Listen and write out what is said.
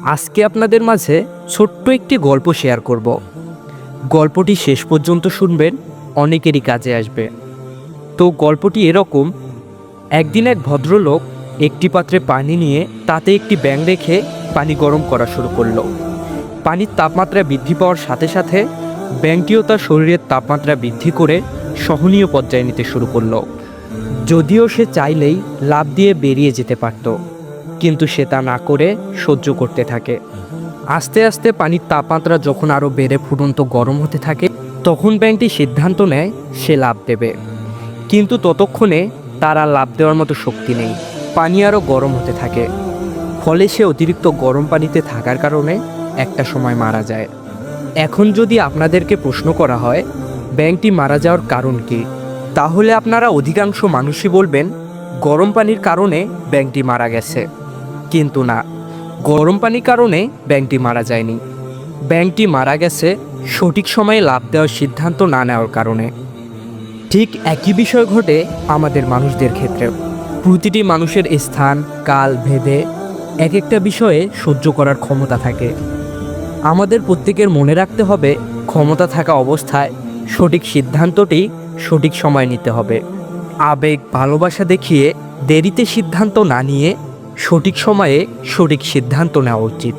আজকে আপনাদের মাঝে ছোট্ট একটি গল্প শেয়ার করব। গল্পটি শেষ পর্যন্ত শুনবেন, অনেকেরই কাজে আসবে। তো গল্পটি এরকম: একদিন এক ভদ্রলোক একটি পাত্রে পানি নিয়ে তাতে একটি ব্যাঙ রেখে পানি গরম করা শুরু করলো। পানির তাপমাত্রা বৃদ্ধি পাওয়ার সাথে সাথে ব্যাঙটিও তার শরীরের তাপমাত্রা বৃদ্ধি করে সহনীয় পর্যায়ে নিতে শুরু করলো। যদিও সে চাইলেই লাফ দিয়ে বেরিয়ে যেতে পারত, কিন্তু সে তা না করে সহ্য করতে থাকে। আস্তে আস্তে পানির তাপমাত্রা যখন আরও বেড়ে ফুটন্ত গরম হতে থাকে, তখন ব্যাঙটি সিদ্ধান্ত নেয় সে লাফ দেবে। কিন্তু ততক্ষণে তার আর লাফ দেওয়ার মতো শক্তি নেই। পানি আরও গরম হতে থাকে, ফলে সে অতিরিক্ত গরম পানিতে থাকার কারণে একটা সময় মারা যায়। এখন যদি আপনাদেরকে প্রশ্ন করা হয় ব্যাঙটি মারা যাওয়ার কারণ কী, তাহলে আপনারা অধিকাংশ মানুষই বলবেন গরম পানির কারণে ব্যাঙটি মারা গেছে। কিন্তু না, গরম পানির কারণে ব্যাঙটি মারা যায়নি। ব্যাঙটি মারা গেছে সঠিক সময়ে লাফ দেওয়ার সিদ্ধান্ত না নেওয়ার কারণে। ঠিক একই বিষয় ঘটে আমাদের মানুষদের ক্ষেত্রেও। প্রতিটি মানুষের স্থান কাল ভেদে এক একটা বিষয়ে সহ্য করার ক্ষমতা থাকে। আমাদের প্রত্যেকের মনে রাখতে হবে, ক্ষমতা থাকা অবস্থায় সঠিক সিদ্ধান্তটি সঠিক সময় নিতে হবে। আবেগ ভালোবাসা দেখিয়ে দেরিতে সিদ্ধান্ত না নিয়ে সঠিক সময়ে সঠিক সিদ্ধান্ত নেওয়া উচিত।